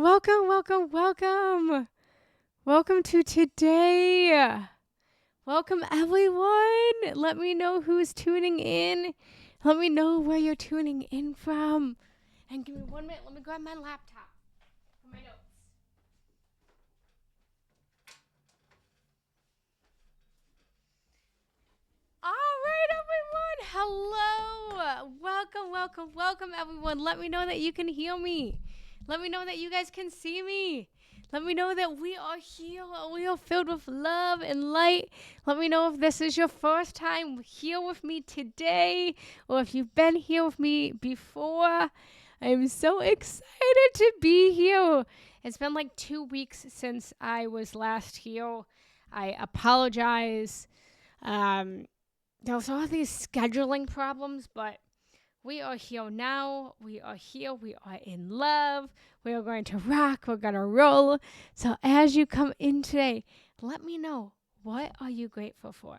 Welcome, welcome, welcome. Welcome to today. Welcome, everyone. Let me know who's tuning in. Let me know where you're tuning in from. And give me 1 minute. Let me grab my laptop for my notes. All right, everyone. Hello. Welcome, everyone. Let me know that you can hear me. Let me know that you guys can see me. Let me know that we are here. We are filled with love and light. Let me know if this is your first time here with me today or if you've been here with me before. I'm so excited to be here. It's been like 2 weeks since I was last here. I apologize. There was all these scheduling problems, but we are here now. We are here. We are in love. We are going to rock. We're going to roll. So as you come in today, let me know, what are you grateful for?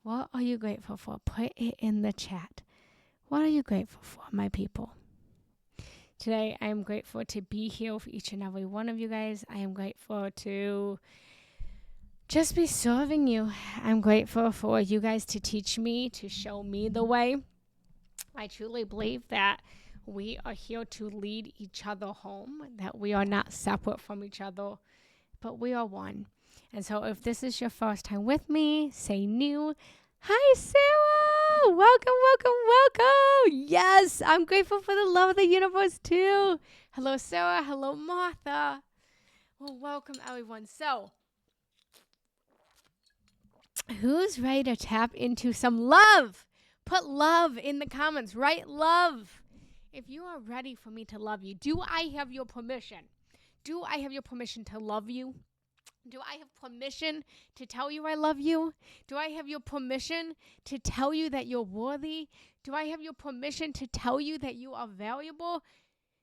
What are you grateful for? Put it in the chat. What are you grateful for, my people? Today, I am grateful to be here with each and every one of you guys. I am grateful to just be serving you. I'm grateful for you guys to teach me, to show me the way. I truly believe that we are here to lead each other home, that we are not separate from each other, but we are one. And so if this is your first time with me, say new. Hi, Sarah. Welcome. Yes, I'm grateful for the love of the universe too. Hello, Sarah. Hello, Martha. Well, welcome, everyone. So, who's ready to tap into some love? Put love in the comments. Write love. If you are ready for me to love you, do I have your permission? Do I have your permission to love you? Do I have permission to tell you I love you? Do I have your permission to tell you that you're worthy? Do I have your permission to tell you that you are valuable?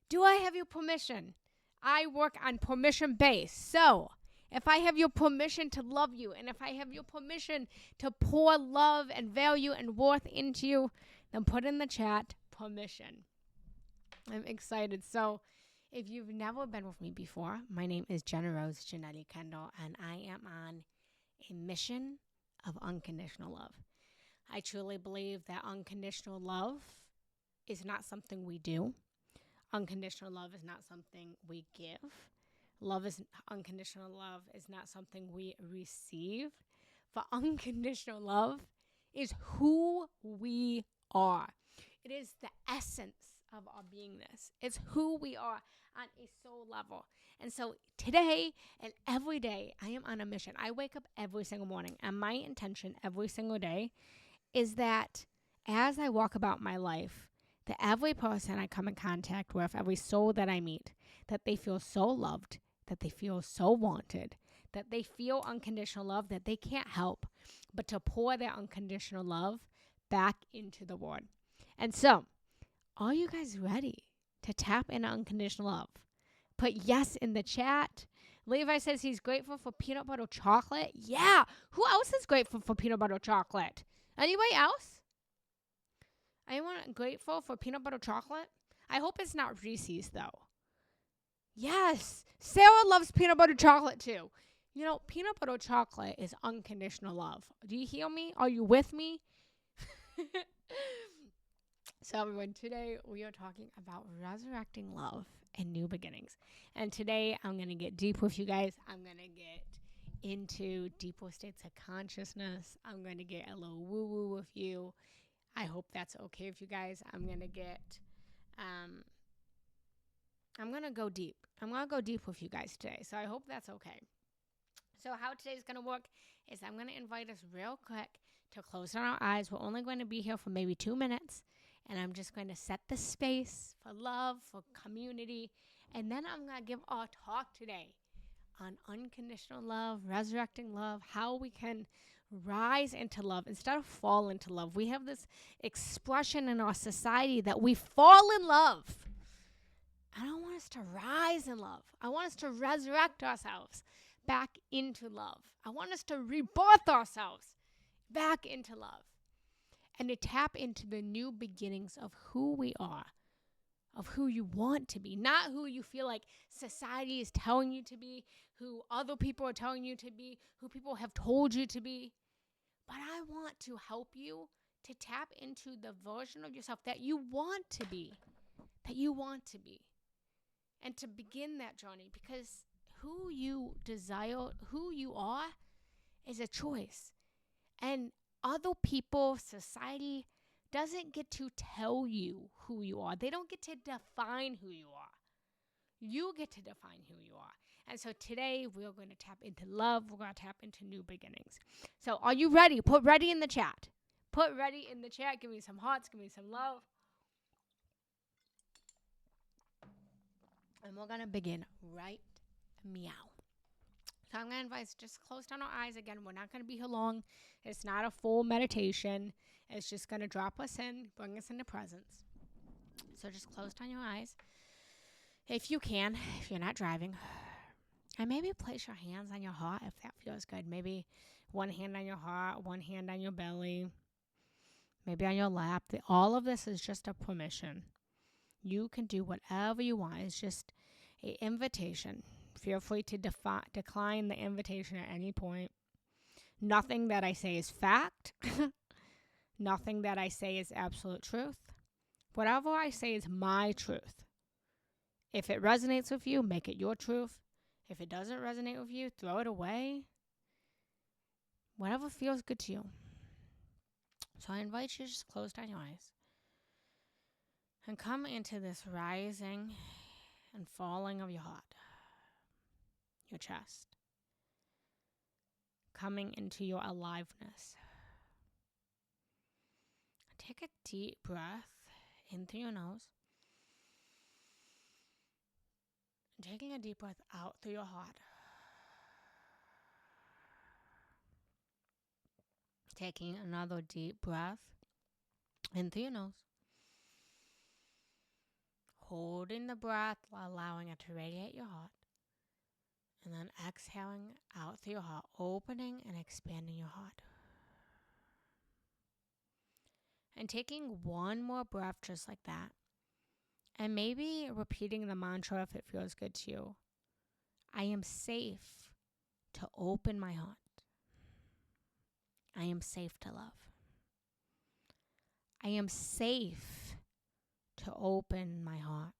Do I have your permission? I work on permission base. So, if I have your permission to love you, and if I have your permission to pour love and value and worth into you, then put in the chat permission. I'm excited. So, if you've never been with me before, my name is Jenna Rose Janelli Kendall, and I am on a mission of unconditional love. I truly believe that unconditional love is not something we do. Unconditional love is not something we give. Unconditional love is not something we receive. But unconditional love is who we are. It is the essence of our beingness. It's who we are on a soul level. And so today and every day, I am on a mission. I wake up every single morning, and my intention every single day is that as I walk about my life, that every person I come in contact with, every soul that I meet, that they feel so loved, that they feel so wanted, that they feel unconditional love, that they can't help but to pour their unconditional love back into the world. And so, are you guys ready to tap into unconditional love? Put yes in the chat. Levi says he's grateful for peanut butter chocolate. Yeah. Who else is grateful for peanut butter chocolate? Anybody else? Anyone grateful for peanut butter chocolate? I hope it's not Reese's, though. Yes. Sarah loves peanut butter chocolate, too. You know, peanut butter chocolate is unconditional love. Do you hear me? Are you with me? So, everyone, today we are talking about resurrecting love and new beginnings. And today I'm going to get deep with you guys. I'm going to get into deeper states of consciousness. I'm going to get a little woo-woo with you. I hope that's okay with you guys. I'm going to go deep. I'm going to go deep with you guys today. So I hope that's okay. So how today's going to work is I'm going to invite us real quick to close our eyes. We're only going to be here for maybe 2 minutes. And I'm just going to set the space for love, for community. And then I'm going to give our talk today on unconditional love, resurrecting love, how we can rise into love instead of fall into love. We have this expression in our society that we fall in love. I don't want us to rise in love. I want us to resurrect ourselves back into love. I want us to rebirth ourselves back into love and to tap into the new beginnings of who we are of who you want to be, not who you feel like society is telling you to be, who other people are telling you to be, who people have told you to be. But I want to help you to tap into the version of yourself that you want to be, and to begin that journey, because who you desire, who you are, is a choice. And other people, society, doesn't get to tell you who you are. They don't get to define who you are. You get to define who you are. And so today we're going to tap into love. We're going to tap into new beginnings. So are you ready? Put ready in the chat. Put ready in the chat. Give me some hearts. Give me some love. And we're going to begin right meow. So I'm going to invite us just close down our eyes again. We're not going to be here long. It's not a full meditation. It's just going to drop us in, bring us into presence. So just close down your eyes. If you can, if you're not driving. And maybe place your hands on your heart if that feels good. Maybe one hand on your heart, one hand on your belly, maybe on your lap. All of this is just a permission. You can do whatever you want. It's just an invitation. Feel free to decline the invitation at any point. Nothing that I say is fact. Nothing that I say is absolute truth. Whatever I say is my truth. If it resonates with you, make it your truth. If it doesn't resonate with you, throw it away. Whatever feels good to you. So I invite you to just close down your eyes and come into this rising and falling of your heart, your chest, coming into your aliveness. Take a deep breath in through your nose, and taking a deep breath out through your heart. Taking another deep breath in through your nose. Holding the breath while allowing it to radiate your heart. And then exhaling out through your heart, opening and expanding your heart. And taking one more breath just like that. And maybe repeating the mantra if it feels good to you. I am safe to open my heart. I am safe to love. I am safe to open my heart.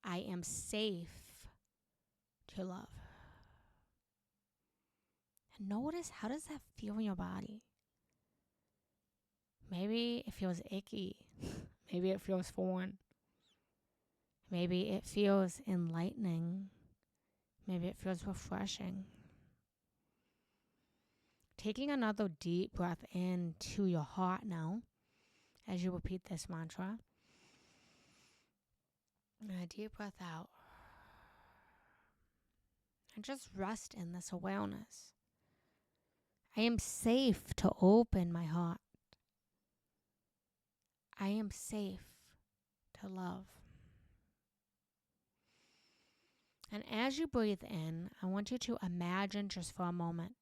I am safe to love. And notice, how does that feel in your body? Maybe it feels icky. Maybe it feels foreign. Maybe it feels enlightening. Maybe it feels refreshing. Taking another deep breath into your heart now as you repeat this mantra. And a deep breath out. And just rest in this awareness. I am safe to open my heart. I am safe to love. And as you breathe in, I want you to imagine just for a moment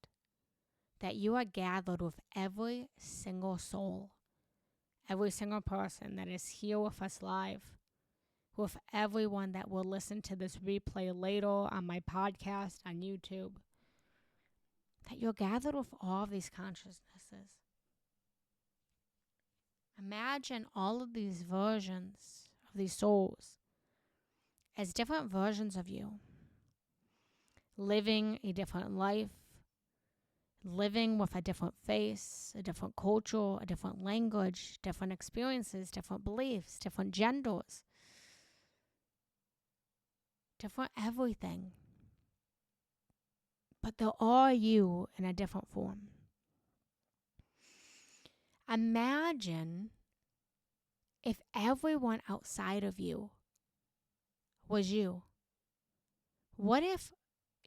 that you are gathered with every single soul, every single person that is here with us live, with everyone that will listen to this replay later on my podcast on YouTube, that you're gathered with all of these consciousnesses. Imagine all of these versions of these souls as different versions of you, living a different life, living with a different face, a different culture, a different language, different experiences, different beliefs, different genders, different everything. But they're all you in a different form. Imagine if everyone outside of you was you. What if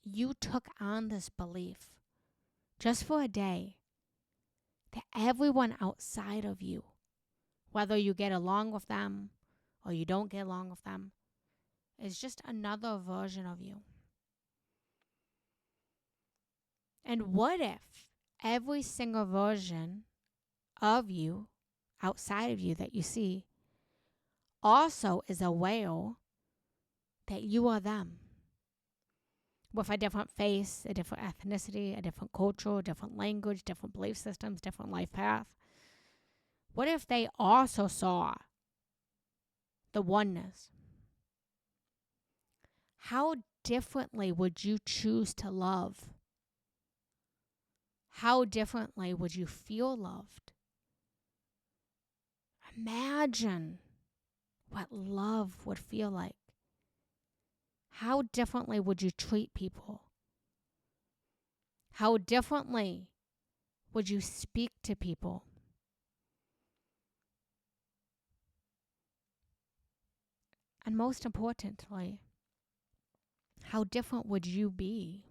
you took on this belief just for a day that everyone outside of you, whether you get along with them or you don't get along with them, is just another version of you? And what if every single version of you outside of you that you see also is aware that you are them with a different face, a different ethnicity, a different culture, a different language, different belief systems, different life path? What if they also saw the oneness? How differently would you choose to love? How differently would you feel loved? Imagine what love would feel like. How differently would you treat people? How differently would you speak to people? And most importantly, how different would you be?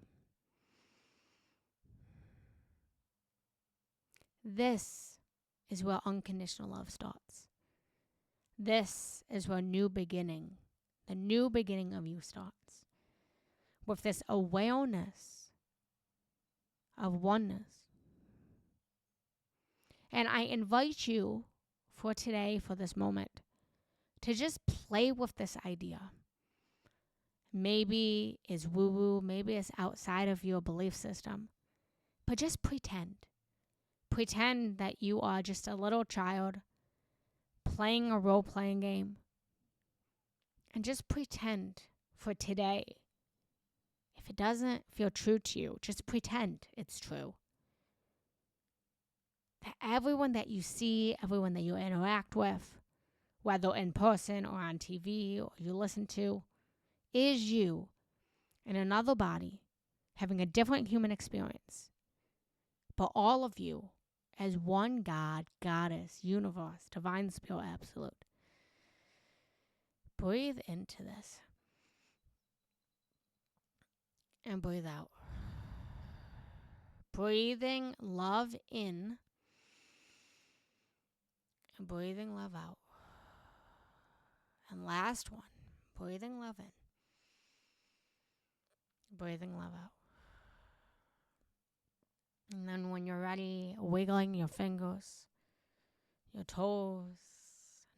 This is where unconditional love starts. This is where the new beginning of you starts. With this awareness of oneness. And I invite you for today, for this moment, to just play with this idea. Maybe it's woo-woo, maybe it's outside of your belief system, but just pretend. Pretend that you are just a little child playing a role-playing game. And just pretend for today. If it doesn't feel true to you, just pretend it's true. That everyone that you see, everyone that you interact with, whether in person or on TV or you listen to, is you in another body having a different human experience. But all of you as one God, Goddess, Universe, Divine Spirit, Absolute. Breathe into this. And breathe out. Breathing love in and breathing love out. And last one, breathing love in, breathing love out. And then when you're ready, wiggling your fingers, your toes,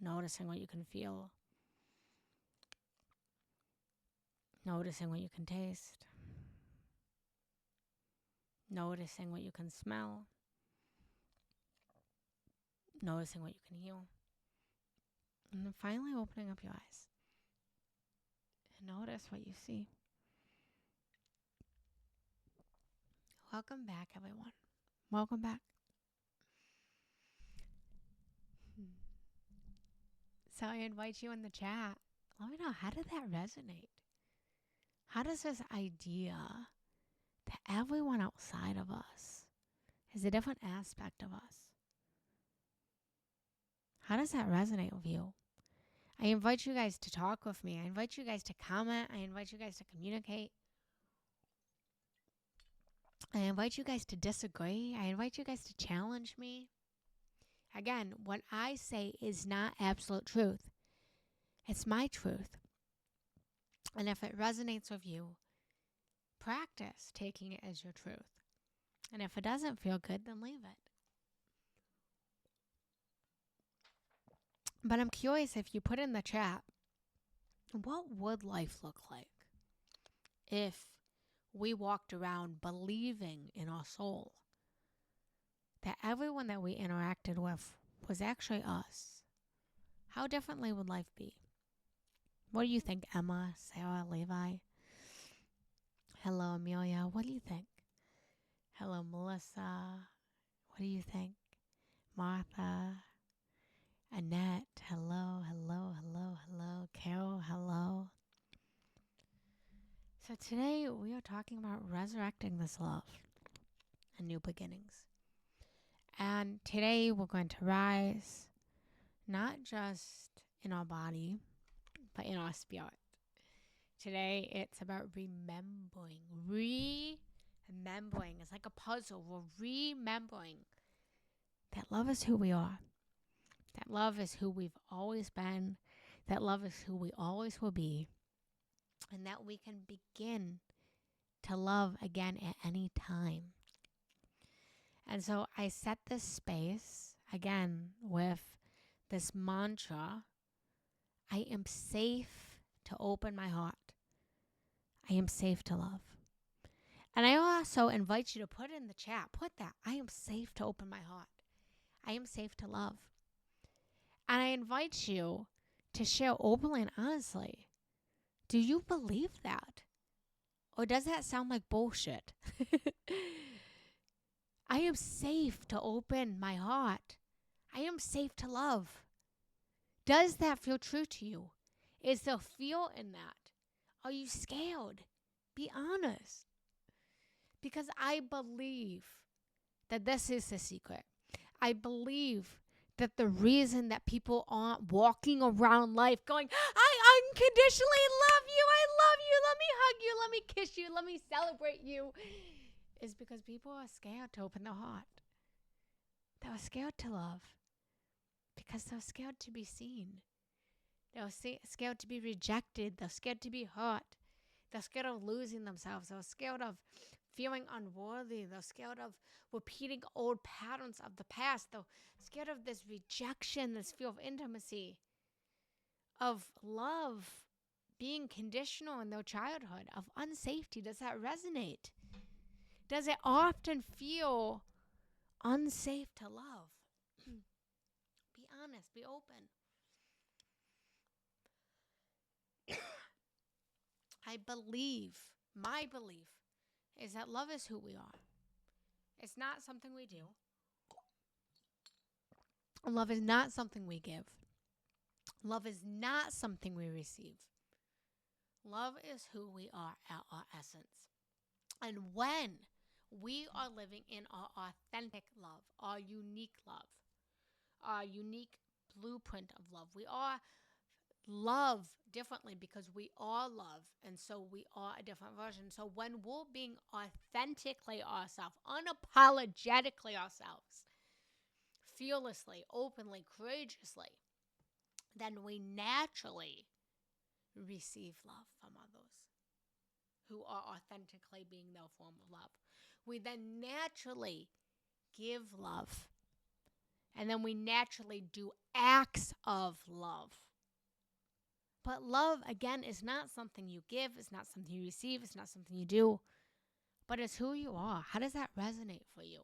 noticing what you can feel, noticing what you can taste, noticing what you can smell, noticing what you can hear. And then finally opening up your eyes. And notice what you see. Welcome back, everyone. Welcome back. So I invite you in the chat. Let me know, how did that resonate? How does this idea that everyone outside of us is a different aspect of us, how does that resonate with you? I invite you guys to talk with me. I invite you guys to comment. I invite you guys to communicate. I invite you guys to disagree. I invite you guys to challenge me. Again, what I say is not absolute truth. It's my truth. And if it resonates with you, practice taking it as your truth. And if it doesn't feel good, then leave it. But I'm curious, if you put in the chat, what would life look like if we walked around believing in our soul that everyone that we interacted with was actually us? How differently would life be? What do you think, Emma, Sarah, Levi? Hello, Amelia. What do you think? Hello, Melissa. What do you think? Martha. Annette. Hello, hello, hello, hello. Carol, hello. So today we are talking about resurrecting this love and new beginnings. And today we're going to rise, not just in our body, but in our spirit. Today it's about remembering. Remembering. It's like a puzzle. We're remembering that love is who we are. That love is who we've always been. That love is who we always will be. And that we can begin to love again at any time. And so I set this space, again, with this mantra I am safe to open my heart. I am safe to love. And I also invite you to put in the chat, put that, I am safe to open my heart. I am safe to love. And I invite you to share openly and honestly. Do you believe that? Or does that sound like bullshit? I am safe to open my heart. I am safe to love. Does that feel true to you? Is there fear in that? Are you scared? Be honest. Because I believe that this is the secret. I believe that the reason that people aren't walking around life going, I unconditionally love you, I love you, let me hug you, let me kiss you, let me celebrate you, is because people are scared to open their heart. They're scared to love because they're scared to be seen. They're scared to be rejected. They're scared to be hurt. They're scared of losing themselves. They're scared of feeling unworthy. They're scared of repeating old patterns of the past. They're scared of this rejection, this fear of intimacy, of love being conditional in their childhood, of unsafety. Does that resonate? Does it often feel unsafe to love? Be honest, be open. My belief is that love is who we are. It's not something we do. Love is not something we give. Love is not something we receive. Love is who we are at our essence. And when we are living in our authentic love, our unique love, our unique blueprint of love, we are love differently because we are love, and so we are a different version. So when we're being authentically ourselves, unapologetically ourselves, fearlessly, openly, courageously, then we naturally receive love from others who are authentically being their form of love. We then naturally give love, and then we naturally do acts of love. But love, again, is not something you give. It's not something you receive. It's not something you do. But it's who you are. How does that resonate for you?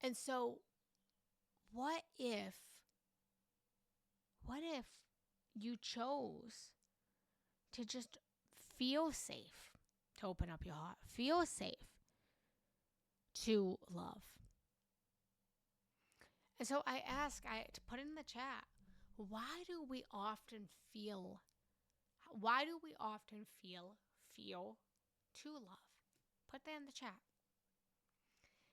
And so, what if you chose to just feel safe to open up your heart? Feel safe to love. And so I to put in the chat, why do we often feel feel to love? Put that in the chat.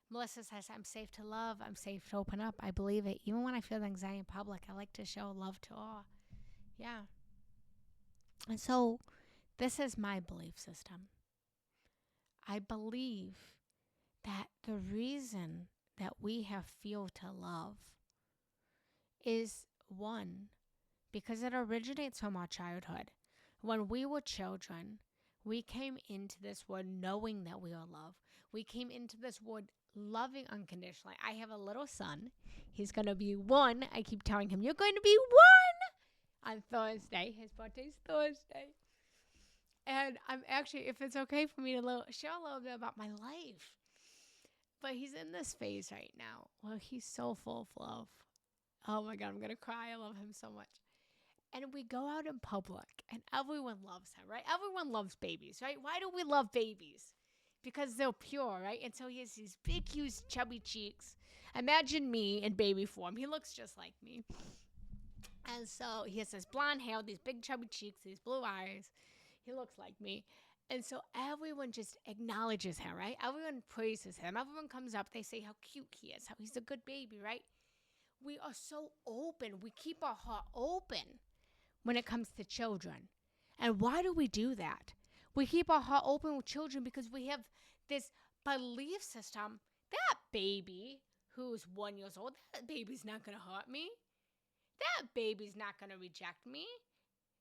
Melissa says, I'm safe to love. I'm safe to open up. I believe it. Even when I feel anxiety in public, I like to show love to all. Yeah. And so this is my belief system. I believe that the reason that we have feel to love is, one, because it originates from our childhood. When we were children, we came into this world knowing that we are loved. We came into this world loving unconditionally. I have a little son. He's going to be 1. I keep telling him, you're going to be 1 on Thursday. His birthday's Thursday. And I'm actually, if it's okay for me to share a little bit about my life. But he's in this phase right now. Well, he's so full of love. Oh my God, I'm going to cry. I love him so much. And we go out in public and everyone loves him, right? Everyone loves babies, right? Why do we love babies? Because they're pure, right? And so he has these big, huge, chubby cheeks. Imagine me in baby form. He looks just like me. And so he has this blonde hair, these big, chubby cheeks, these blue eyes. He looks like me. And so everyone just acknowledges him, right? Everyone praises him. Everyone comes up. They say how cute he is, how he's a good baby, right? We are so open. We keep our heart open when it comes to children. And why do we do that? We keep our heart open with children because we have this belief system. That baby who's 1 year old, that baby's not going to hurt me. That baby's not going to reject me.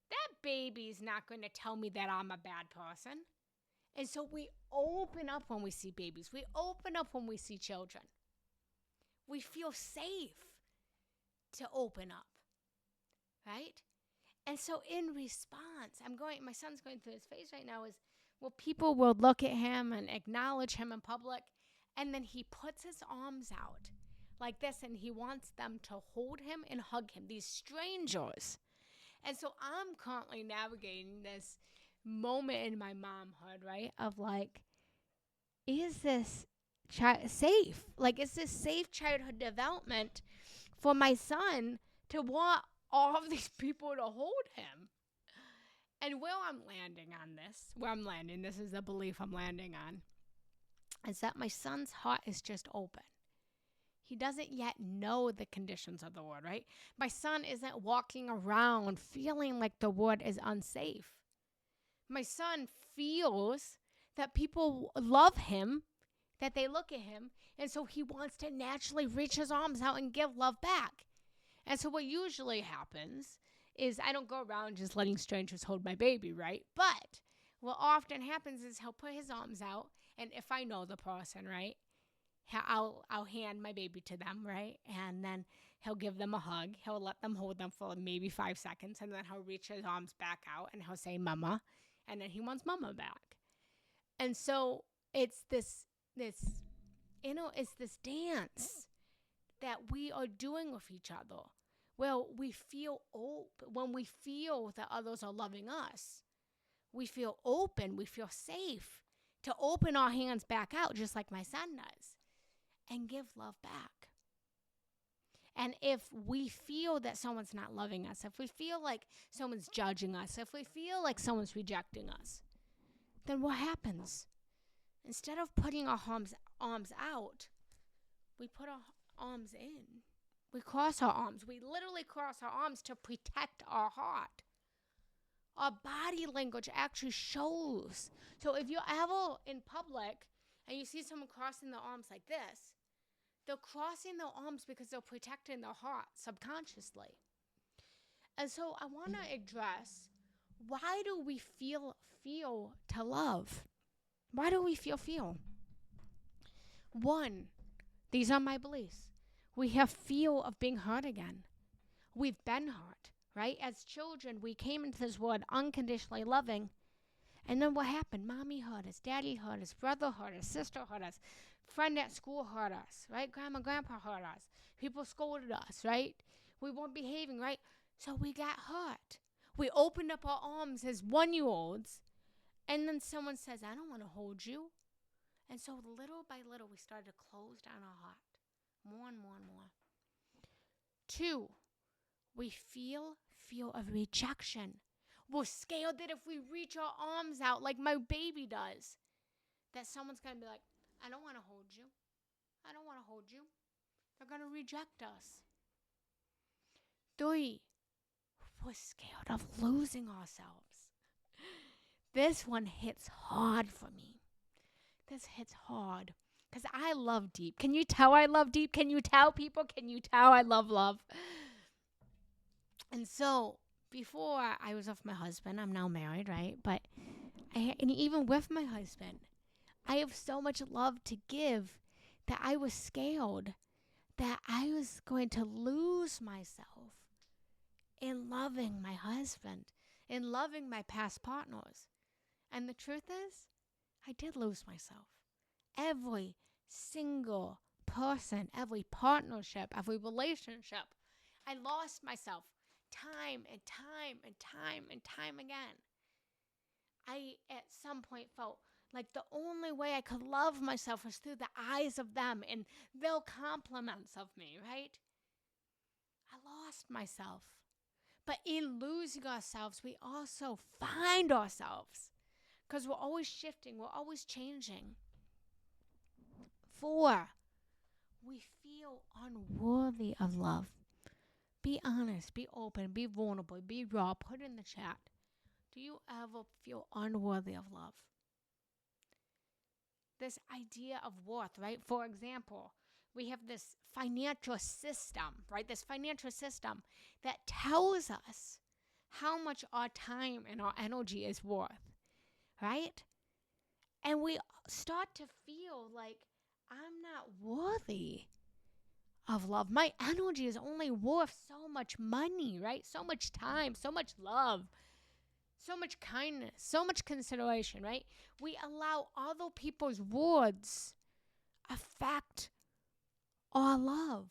That baby's not going to tell me that I'm a bad person. And so we open up when we see babies. We open up when we see children. We feel safe to open up. right? And so in response, my son's going through his phase right now is, well, people will look at him and acknowledge him in public, and then he puts his arms out like this, and he wants them to hold him and hug him, these strangers. And so I'm currently navigating this moment in my momhood, right? Of like, is this safe? Like, is this safe childhood development for my son to want all of these people to hold him? And where I'm landing, this is the belief I'm landing on, is that my son's heart is just open. He doesn't yet know the conditions of the world, right? My son isn't walking around feeling like the world is unsafe. My son feels that people love him, that they look at him, and so he wants to naturally reach his arms out and give love back. And so what usually happens is I don't go around just letting strangers hold my baby, right? But what often happens is he'll put his arms out, and if I know the person, right, I'll hand my baby to them, right? And then he'll give them a hug. He'll let them hold them for maybe 5 seconds, and then he'll reach his arms back out and he'll say mama, and then he wants mama back. And so it's this it's this dance that we are doing with each other. Well, we feel open when we feel that others are loving us. We feel open, we feel safe to open our hands back out just like my son does and give love back. And if we feel that someone's not loving us, if we feel like someone's judging us, if we feel like someone's rejecting us, then what happens? Instead of putting our arms out, we put our arms in. We cross our arms. We literally cross our arms to protect our heart. Our body language actually shows. So if you're ever in public and you see someone crossing their arms like this, they're crossing their arms because they're protecting their heart subconsciously. And so I want to address, why do we feel to love? Why do we feel? One, these are my beliefs. We have feel of being hurt again. We've been hurt, right? As children, we came into this world unconditionally loving. And then what happened? Mommy hurt us, daddy hurt us, brother hurt us, sister hurt us, friend at school hurt us, right? Grandma, grandpa hurt us. People scolded us, right? We weren't behaving, right? So we got hurt. We opened up our arms as 1-year-olds, and then someone says, I don't want to hold you. And so little by little, we started to close down our heart. More and more and more. 2, we feel of rejection. We're scared that if we reach our arms out like my baby does, that someone's going to be like, I don't want to hold you. I don't want to hold you. They're going to reject us. 3, we're scared of losing ourselves. This one hits hard for me. This hits hard because I love deep. Can you tell I love deep? Can you tell people? Can you tell I love love? And so before I was with my husband, I'm now married, right? But and even with my husband, I have so much love to give that I was scared that I was going to lose myself in loving my husband, in loving my past partners. And the truth is, I did lose myself. Every single person, every partnership, every relationship, I lost myself time and time and time and time again. I, at some point, felt like the only way I could love myself was through the eyes of them and their compliments of me, right? I lost myself. But in losing ourselves, we also find ourselves because we're always shifting, we're always changing. 4, we feel unworthy of love. Be honest, be open, be vulnerable, be raw. Put in the chat. Do you ever feel unworthy of love? This idea of worth, right? For example, we have this financial system, right? This financial system that tells us how much our time and our energy is worth, right? And we start to feel like, I'm not worthy of love. My energy is only worth so much money, right? So much time, so much love, so much kindness, so much consideration, right? We allow other people's words affect our love.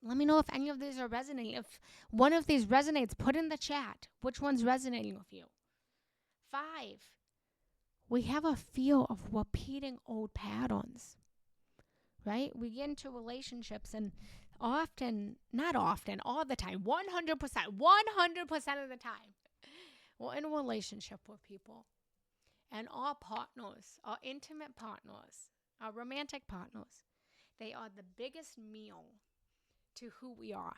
Let me know if any of these are resonating. If one of these resonates, put in the chat which one's resonating with you. 5, we have a feel of repeating old patterns, right? We get into relationships and often, not often, all the time, 100% of the time, we're in a relationship with people. And our partners, our intimate partners, our romantic partners, they are the biggest meal to who we are.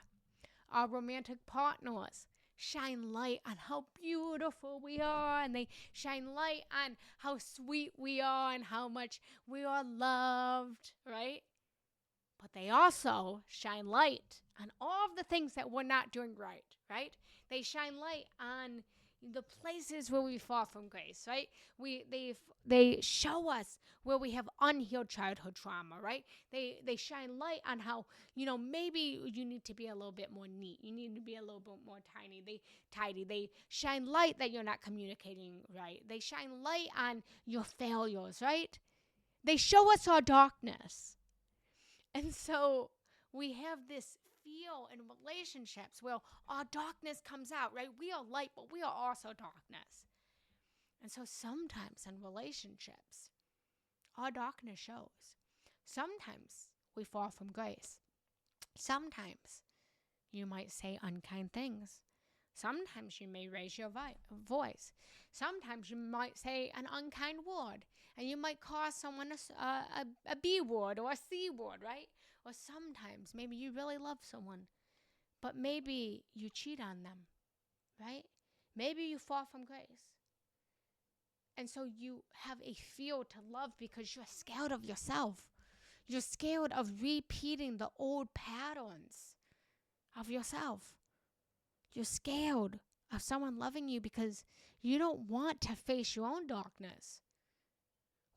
Our romantic partners shine light on how beautiful we are, and they shine light on how sweet we are and how much we are loved, right? But they also shine light on all of the things that we're not doing right? They shine light on the places where we fall from grace, right? They show us where we have unhealed childhood trauma, right? They shine light on how, maybe you need to be a little bit more neat. You need to be a little bit more tidy. They shine light that you're not communicating right. They shine light on your failures, right? They show us our darkness. And so we have this feel in relationships where our darkness comes out, right? We are light, but we are also darkness. And so sometimes in relationships, our darkness shows. Sometimes we fall from grace. Sometimes you might say unkind things. Sometimes you may raise your voice. Sometimes you might say an unkind word, and you might call someone a B word or a C word, right? Or sometimes maybe you really love someone, but maybe you cheat on them, right? Maybe you fall from grace. And so you have a fear to love because you're scared of yourself. You're scared of repeating the old patterns of yourself. You're scared of someone loving you because you don't want to face your own darkness.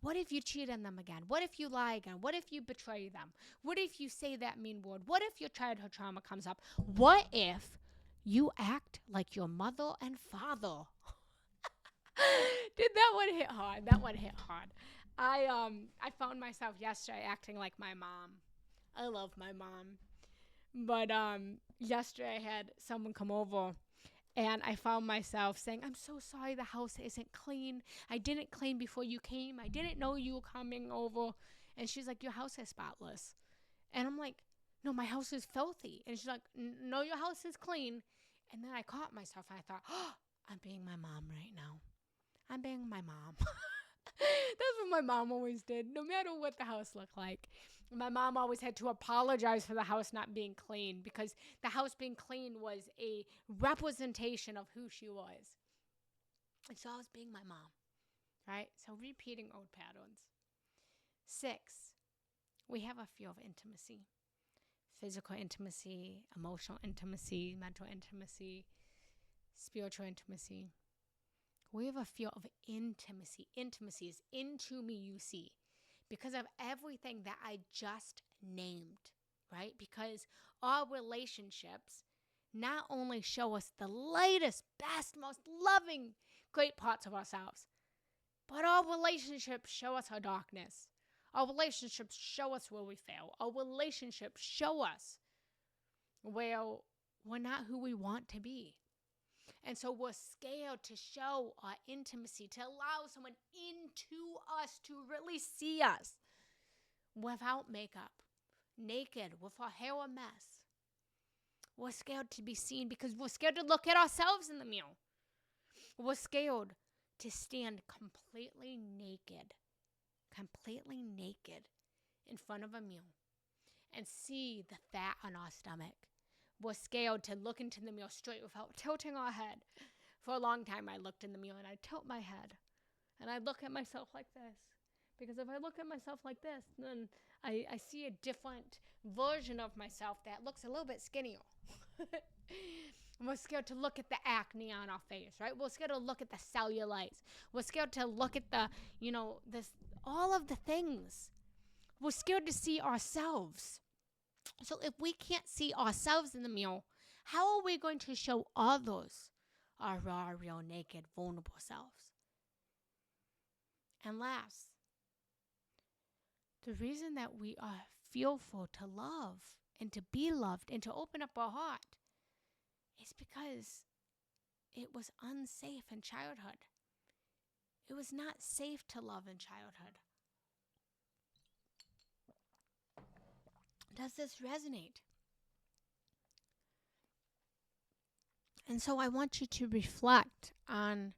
What if you cheat on them again? What if you lie again? What if you betray them? What if you say that mean word? What if your childhood trauma comes up? What if you act like your mother and father? Did that one hit hard? That one hit hard. I found myself yesterday acting like my mom. I love my mom. But yesterday I had someone come over and I found myself saying, I'm so sorry the house isn't clean. I didn't clean before you came. I didn't know you were coming over. And she's like, your house is spotless. And I'm like, no, my house is filthy. And she's like, no, your house is clean. And then I caught myself and I thought, oh, I'm being my mom right now. I'm being my mom. That's what my mom always did, no matter what the house looked like. My mom always had to apologize for the house not being clean because the house being clean was a representation of who she was. And so I was being my mom, right? So repeating old patterns. 6, we have a fear of intimacy. Physical intimacy, emotional intimacy, mental intimacy, spiritual intimacy. We have a fear of intimacy. Intimacy is into me, you see. Because of everything that I just named, right? Because our relationships not only show us the latest, best, most loving, great parts of ourselves, but our relationships show us our darkness. Our relationships show us where we fail. Our relationships show us where we're not who we want to be. And so we're scared to show our intimacy, to allow someone into us to really see us without makeup, naked, with our hair a mess. We're scared to be seen because we're scared to look at ourselves in the mirror. We're scared to stand completely naked in front of a mirror and see the fat on our stomach. We're scared to look into the mirror straight without tilting our head. For a long time, I looked in the mirror and I tilt my head. And I look at myself like this. Because if I look at myself like this, then I see a different version of myself that looks a little bit skinnier. We're scared to look at the acne on our face, right? We're scared to look at the cellulites. We're scared to look at the, all of the things. We're scared to see ourselves. So if we can't see ourselves in the mirror, how are we going to show others our raw, real, naked, vulnerable selves? And last, the reason that we are fearful to love and to be loved and to open up our heart is because it was unsafe in childhood. It was not safe to love in childhood. Does this resonate? And so I want you to reflect on,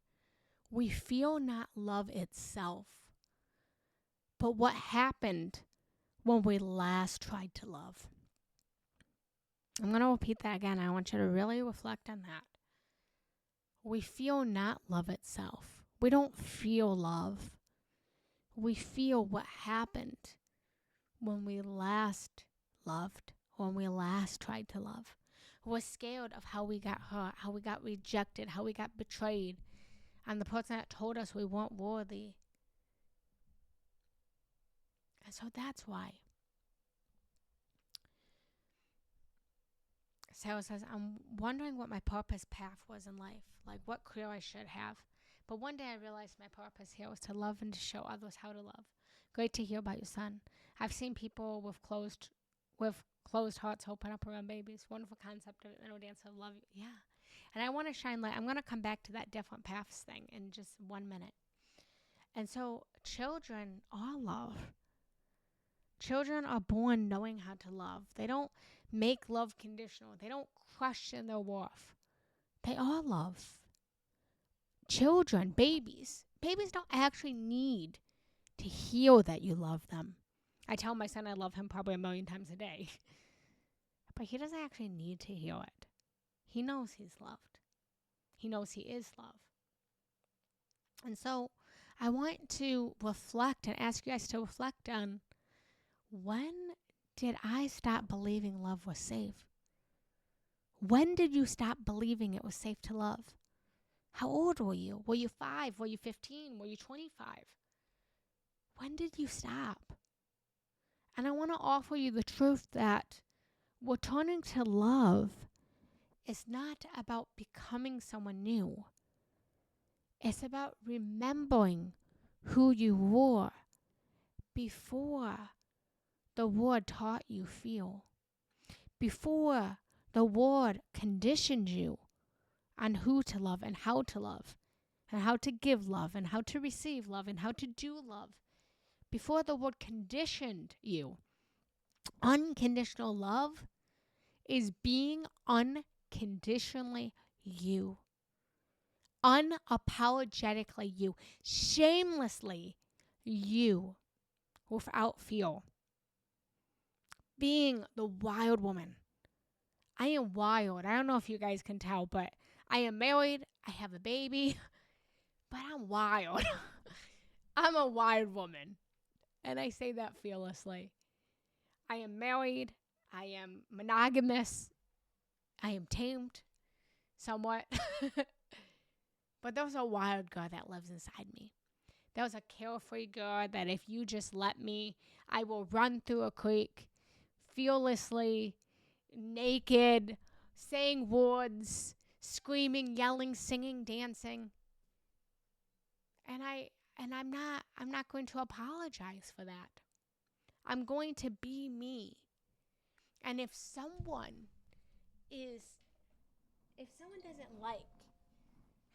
we feel not love itself, but what happened when we last tried to love. I'm going to repeat that again. I want you to really reflect on that. We feel not love itself. We don't feel love. We feel what happened when we last loved, when we last tried to love. We're scared of how we got hurt, how we got rejected, how we got betrayed, and the person that told us we weren't worthy. And so that's why. Sarah says, I'm wondering what my purpose path was in life, like what career I should have. But one day I realized my purpose here was to love and to show others how to love. Great to hear about your son. I've seen people with closed hearts open up around babies. Wonderful concept of inner dance of love. Yeah. And I want to shine light. I'm going to come back to that different paths thing in just 1 minute. And so children are love. Children are born knowing how to love. They don't make love conditional. They don't question their worth. They are love. Children, babies don't actually need to hear that you love them. I tell my son I love him probably 1,000,000 times a day. But he doesn't actually need to hear it. He knows he's loved. He knows he is love. And so I want to reflect and ask you guys to reflect on, when did I stop believing love was safe? When did you stop believing it was safe to love? How old were you? Were you 5? Were you 15? Were you 25? When did you stop? And I want to offer you the truth that returning to love is not about becoming someone new. It's about remembering who you were before the word taught you feel, before the word conditioned you on who to love and how to give love and how to receive love and how to do love. Before the word conditioned you. Unconditional love is being unconditionally you. Unapologetically you. Shamelessly you. Without fear. Being the wild woman. I am wild. I don't know if you guys can tell, but I am married. I have a baby. But I'm wild. I'm a wild woman. And I say that fearlessly. I am married. I am monogamous. I am tamed somewhat. But there's a wild girl that lives inside me. There's a carefree girl that if you just let me, I will run through a creek fearlessly, naked, saying words, screaming, yelling, singing, dancing. And I'm not going to apologize for that. I'm going to be me. And if someone doesn't like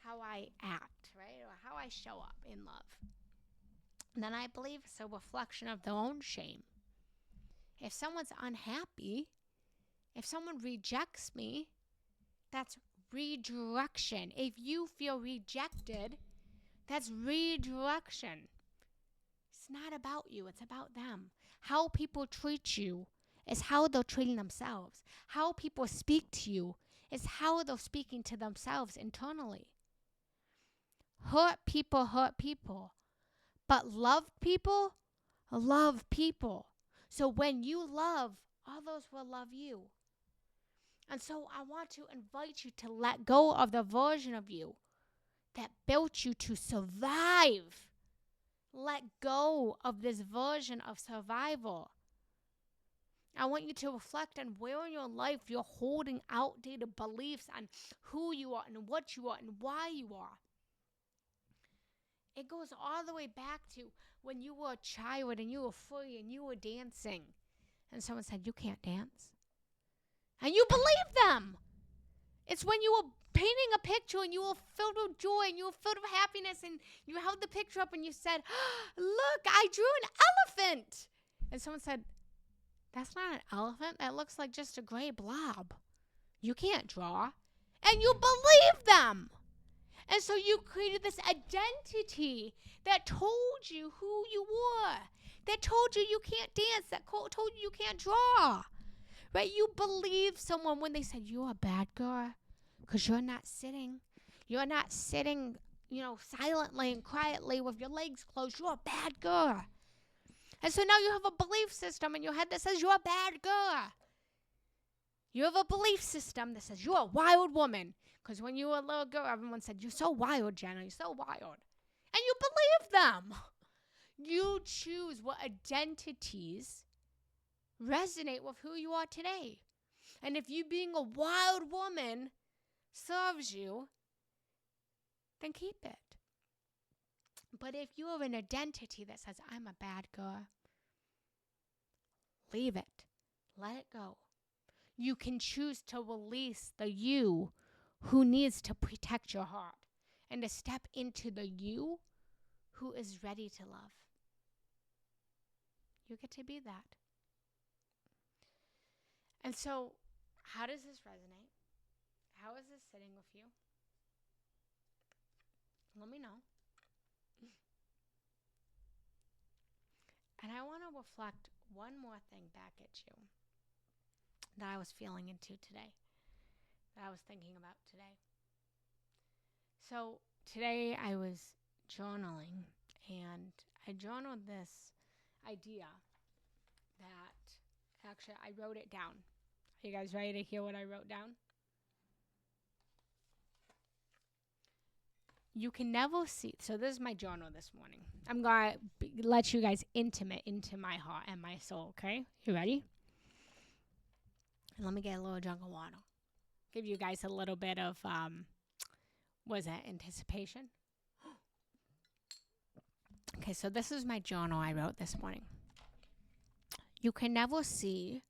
how I act, right, or how I show up in love, then I believe it's a reflection of their own shame. If someone's unhappy, if someone rejects me, that's redirection. If you feel rejected, that's redirection. It's not about you, it's about them. How people treat you is how they're treating themselves. How people speak to you is how they're speaking to themselves internally. Hurt people. But loved people love people. So when you love, others will love you. And so I want to invite you to let go of the version of you that built you to survive Let go of this version of survival. I want you to reflect on where in your life you're holding outdated beliefs on who you are and what you are and why you are. It goes all the way back to when you were a child and you were free and you were dancing. And someone said, you can't dance. And you believe them. It's when you were painting a picture and you were filled with joy and you were filled with happiness and you held the picture up and you said, look, I drew an elephant. And someone said, that's not an elephant. That looks like just a gray blob. You can't draw. And you believe them. And so you created this identity that told you who you were, that told you you can't dance, that told you you can't draw. Right? You believe someone when they said, you're a bad girl because you're not sitting. You're not sitting, silently and quietly with your legs closed. You're a bad girl. And so now you have a belief system in your head that says you're a bad girl. You have a belief system that says you're a wild woman. Because when you were a little girl, everyone said, you're so wild, Jenna. You're so wild. And you believe them. You choose what identities resonate with who you are today. And if you being a wild woman serves you, then keep it. But if you have an identity that says, I'm a bad girl, leave it. Let it go. You can choose to release the you who needs to protect your heart and to step into the you who is ready to love. You get to be that. And so, how does this resonate? How is this sitting with you? Let me know. And I want to reflect one more thing back at you that I was feeling into today, that I was thinking about today. So today I was journaling, and I journaled this idea that actually I wrote it down. Are you guys ready to hear what I wrote down? You can never see. So this is my journal this morning. I'm going to let you guys intimate into my heart and my soul, okay? You ready? And let me get a little jug of water. Give you guys a little bit of, anticipation? Okay, so this is my journal I wrote this morning. You can never see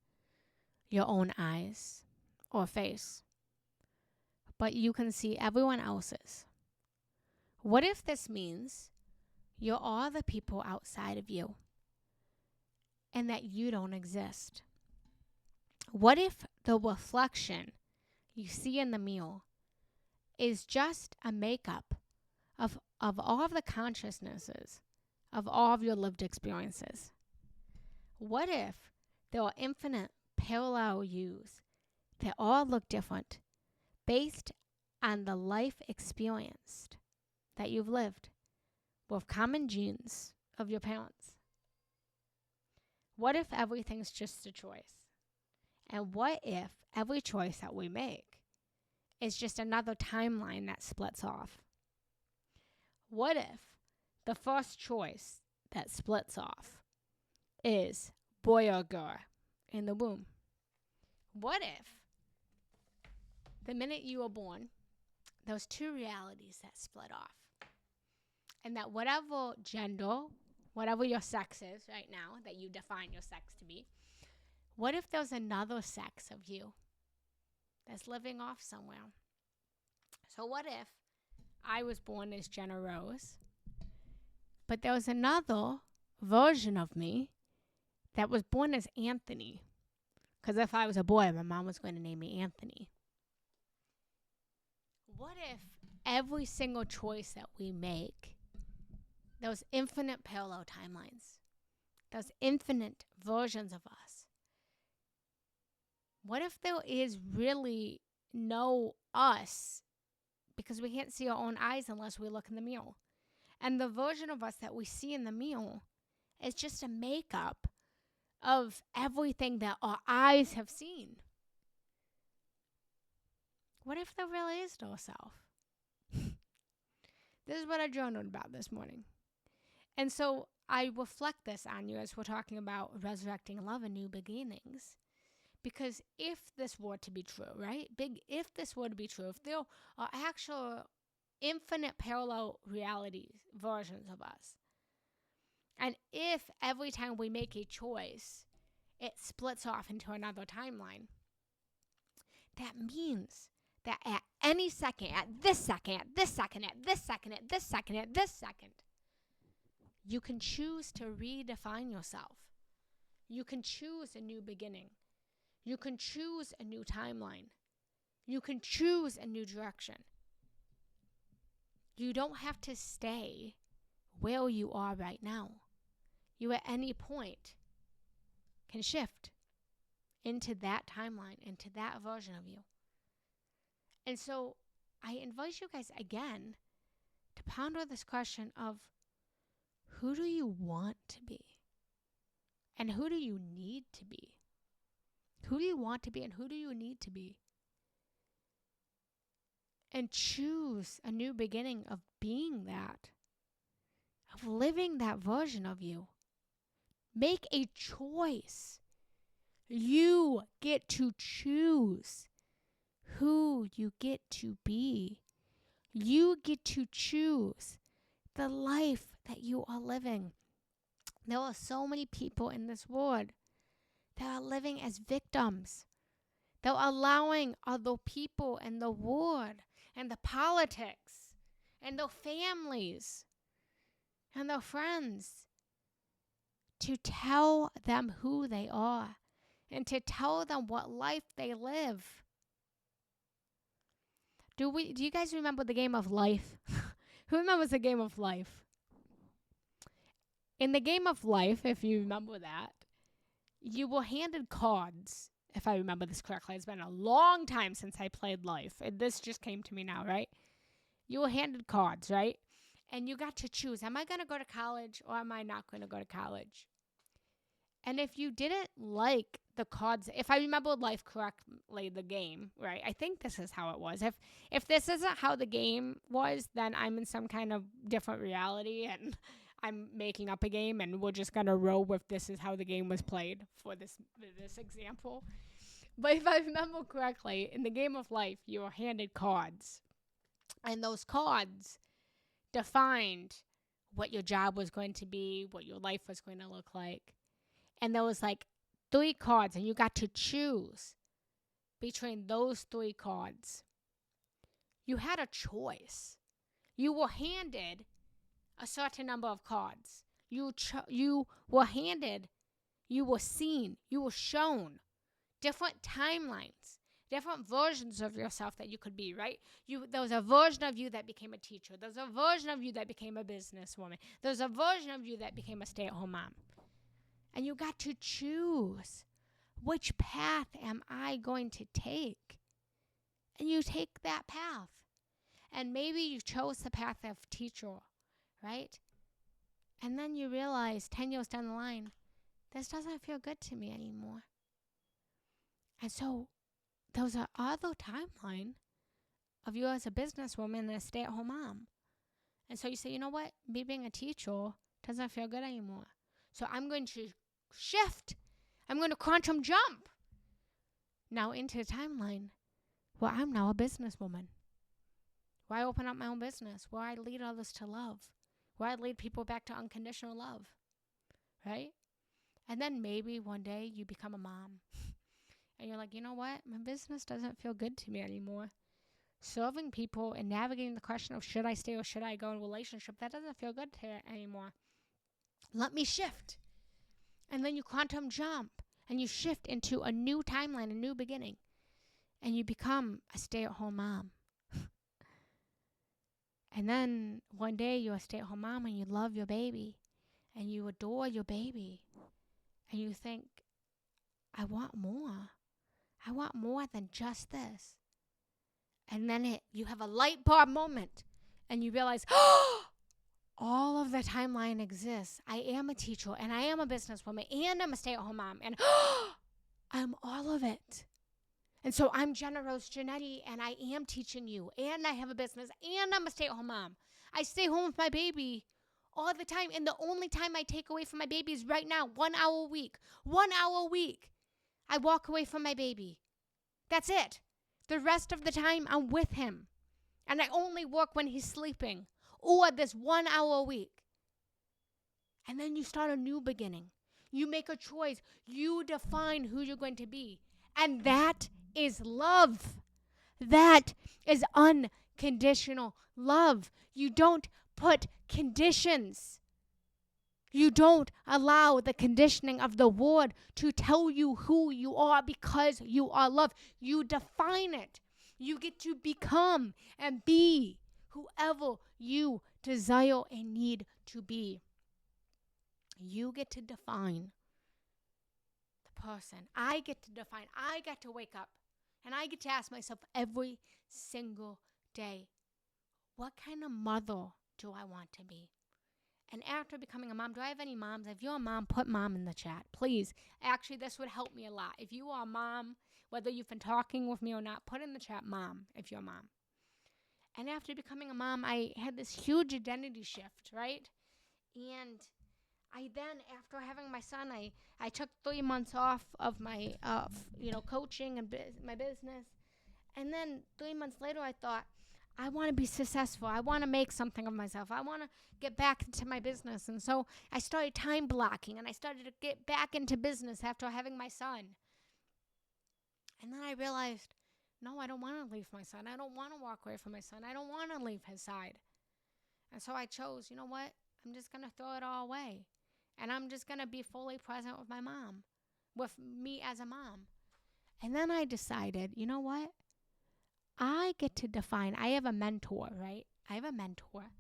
your own eyes or face, but you can see everyone else's. What if this means you're all the people outside of you and that you don't exist? What if the reflection you see in the mirror is just a makeup of all of the consciousnesses of all of your lived experiences? What if there are infinite parallel yous that all look different based on the life experienced that you've lived with common genes of your parents? What if everything's just a choice? And what if every choice that we make is just another timeline that splits off? What if the first choice that splits off is boy or girl in the womb? What if the minute you were born, those two realities that split off? And that whatever gender, whatever your sex is right now, that you define your sex to be, what if there's another sex of you that's living off somewhere? So what if I was born as Jenna Rose, but there was another version of me that was born as Anthony? Because if I was a boy, my mom was going to name me Anthony. What if every single choice that we make, those infinite parallel timelines, those infinite versions of us, what if there is really no us, because we can't see our own eyes unless we look in the mirror? And the version of us that we see in the mirror is just a makeup of everything that our eyes have seen. What if there really is no self? This is what I journaled about this morning. And so I reflect this on you as we're talking about resurrecting love and new beginnings. Because if this were to be true, right? If this were to be true, if there are actual infinite parallel realities, versions of us, and if every time we make a choice, it splits off into another timeline, that means that at any second, at this second, at this second, at this second, at this second, at this second, you can choose to redefine yourself. You can choose a new beginning. You can choose a new timeline. You can choose a new direction. You don't have to stay where you are right now. You at any point can shift into that timeline, into that version of you. And so I invite you guys again to ponder this question of, who do you want to be? And who do you need to be? Who do you want to be and who do you need to be? And choose a new beginning of being that, of living that version of you. Make a choice. You get to choose who you get to be. You get to choose the life that you are living. There are so many people in this world that are living as victims. They're allowing other people and the world and the politics and their families and their friends to tell them who they are and to tell them what life they live. Do you guys remember the game of life? Who remembers the game of life? In the game of life, if you remember that, you were handed cards, if I remember this correctly. It's been a long time since I played life. This just came to me now, right? You were handed cards, right? And you got to choose, am I going to go to college or am I not going to go to college? And if you didn't like the cards, if I remember life correctly, the game, right? I think this is how it was. If this isn't how the game was, then I'm in some kind of different reality and I'm making up a game and we're just going to roll with this is how the game was played for this example. But if I remember correctly, in the game of life, you were handed cards. And those cards defined what your job was going to be, what your life was going to look like. And there was like 3 cards, and you got to choose between those 3 cards. You had a choice. You were handed a certain number of cards. You were handed, you were seen, you were shown different timelines, different versions of yourself that you could be, right? There was a version of you that became a teacher. There's a version of you that became a businesswoman. There's a version of you that became a stay-at-home mom. And you got to choose, which path am I going to take? And you take that path. And maybe you chose the path of teacher, right? And then you realize 10 years down the line, this doesn't feel good to me anymore. And so there's a other timeline of you as a businesswoman and a stay-at-home mom. And so you say, you know what? Me being a teacher doesn't feel good anymore. So I'm going to shift. I'm going to quantum jump now into the timeline where I'm now a businesswoman, where I open up my own business, where I lead others to love, where I lead people back to unconditional love, right? And then maybe one day you become a mom and you're like, you know what? My business doesn't feel good to me anymore. Serving people and navigating the question of should I stay or should I go in a relationship, that doesn't feel good anymore. Let me shift. And then you quantum jump and you shift into a new timeline, a new beginning. And you become a stay-at-home mom. And then one day you're a stay-at-home mom and you love your baby. And you adore your baby. And you think, I want more. I want more than just this. And then you have a light bulb moment. And you realize, oh, all of the timeline exists. I am a teacher, and I am a businesswoman, and I'm a stay-at-home mom, and I'm all of it. And so I'm Jenna Rose Janetti, and I am teaching you, and I have a business, and I'm a stay-at-home mom. I stay home with my baby all the time. And the only time I take away from my baby is right now, 1 hour a week. 1 hour a week. I walk away from my baby. That's it. The rest of the time, I'm with him. And I only work when he's sleeping. Or this 1 hour a week. And then you start a new beginning. You make a choice. You define who you're going to be. And that is love. That is unconditional love. You don't put conditions. You don't allow the conditioning of the world to tell you who you are because you are loved. You define it. You get to become and be whoever you desire and need to be. You get to define the person. I get to define. I get to wake up and I get to ask myself every single day, what kind of mother do I want to be? And after becoming a mom, do I have any moms? If you're a mom, put mom in the chat, please. Actually, this would help me a lot. If you are a mom, whether you've been talking with me or not, put in the chat mom if you're a mom. And after becoming a mom, I had this huge identity shift, right? And I then, after having my son, I took 3 months off of my, coaching and my business. And then 3 months later, I thought, I want to be successful. I want to make something of myself. I want to get back into my business. And so I started time blocking and I started to get back into business after having my son. And then I realized, no, I don't want to leave my son. I don't want to walk away from my son. I don't want to leave his side. And so I chose, you know what? I'm just going to throw it all away. And I'm just going to be fully present with my mom, with me as a mom. And then I decided, you know what? I get to define. I have a mentor, right? I have a mentor.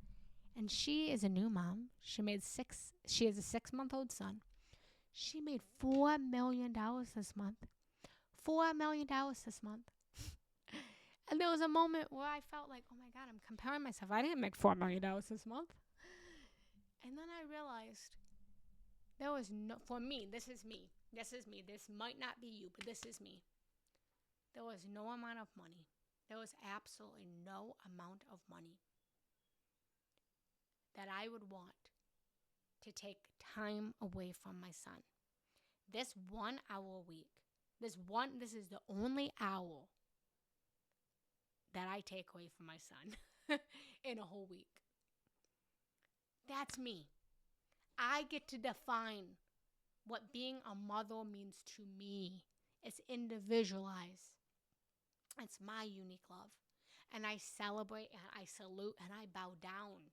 And she is a new mom. She has a 6-month-old son. She made $4 million this month. $4 million this month. And there was a moment where I felt like, oh my God, I'm comparing myself. I didn't make $4 million this month. And then I realized there was no, for me, this is me. This might not be you, but this is me. There was no amount of money. There was absolutely no amount of money that I would want to take time away from my son. This 1 hour a week, this is the only hour that I take away from my son in a whole week. That's me. I get to define what being a mother means to me. It's individualized. It's my unique love. And I celebrate and I salute and I bow down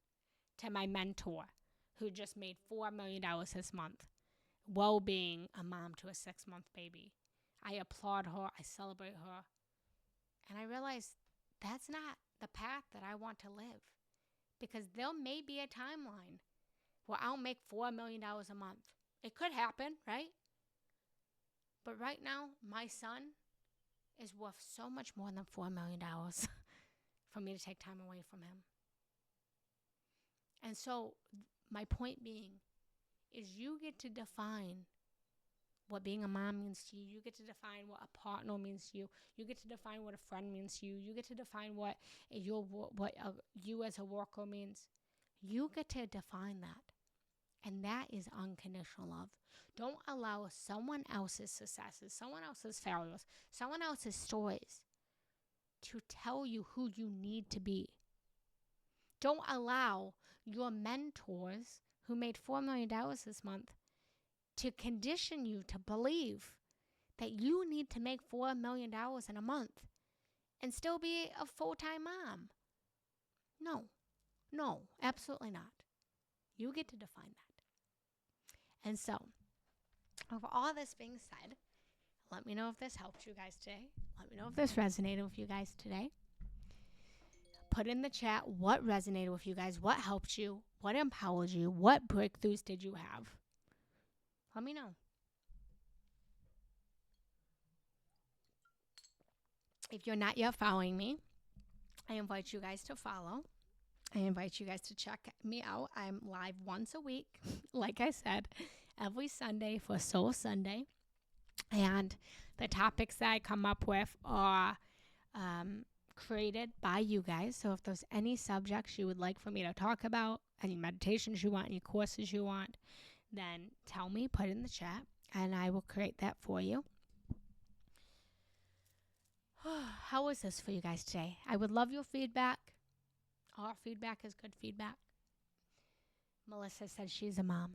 to my mentor who just made $4 million this month while being a mom to a 6-month baby. I applaud her. I celebrate her. And I realize that's not the path that I want to live. Because there may be a timeline where I'll make $4 million a month. It could happen, right? But right now, my son is worth so much more than $4 million for me to take time away from him. And so my point being is you get to define what being a mom means to you. You get to define what a partner means to you. You get to define what a friend means to you. You get to define what you as a worker means. You get to define that. And that is unconditional love. Don't allow someone else's successes, someone else's failures, someone else's stories to tell you who you need to be. Don't allow your mentors who made $4 million this month to condition you to believe that you need to make $4 million in a month and still be a full-time mom. No, absolutely not. You get to define that. And so, with all this being said, let me know if this helped you guys today. Let me know if this resonated with you guys today. Put in the chat what resonated with you guys, what helped you, what empowered you, what breakthroughs did you have. Let me know. If you're not yet following me, I invite you guys to follow. I invite you guys to check me out. I'm live once a week, like I said, every Sunday for Soul Sunday. And the topics that I come up with are created by you guys. So if there's any subjects you would like for me to talk about, any meditations you want, any courses you want, then tell me, put it in the chat, and I will create that for you. How was this for you guys today? I would love your feedback. All feedback is good feedback. Melissa says she's a mom.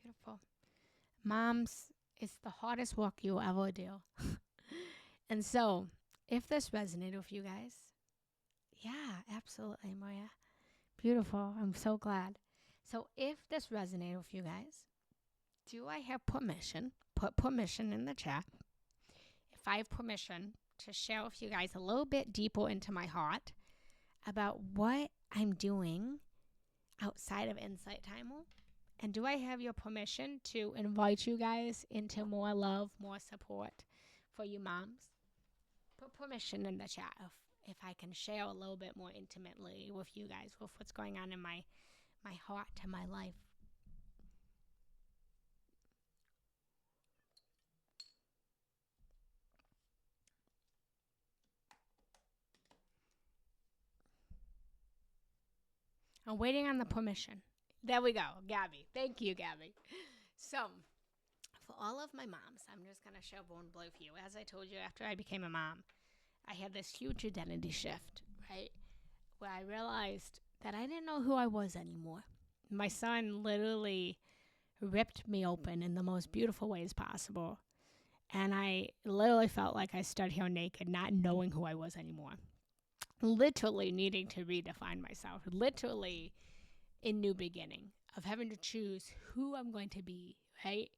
Beautiful. Moms, it's the hardest work you'll ever do. And so, if this resonated with you guys, yeah, absolutely, Maria. Beautiful. I'm so glad. So, if this resonated with you guys, do I have permission? Put permission in the chat. If I have permission to share with you guys a little bit deeper into my heart about what I'm doing outside of Insight Timer. And do I have your permission to invite you guys into more love, more support for you moms? Put permission in the chat if I can share a little bit more intimately with you guys with what's going on in my heart and my life. I'm waiting on the permission. There we go, Gabby. Thank you, Gabby. So, for all of my moms, I'm just going to share vulnerably with you. As I told you, after I became a mom, I had this huge identity shift, right? Where I realized that I didn't know who I was anymore. My son literally ripped me open in the most beautiful ways possible. And I literally felt like I stood here naked, not knowing who I was anymore. Literally needing to redefine myself. Literally in new beginning of having to choose who I'm going to be, right?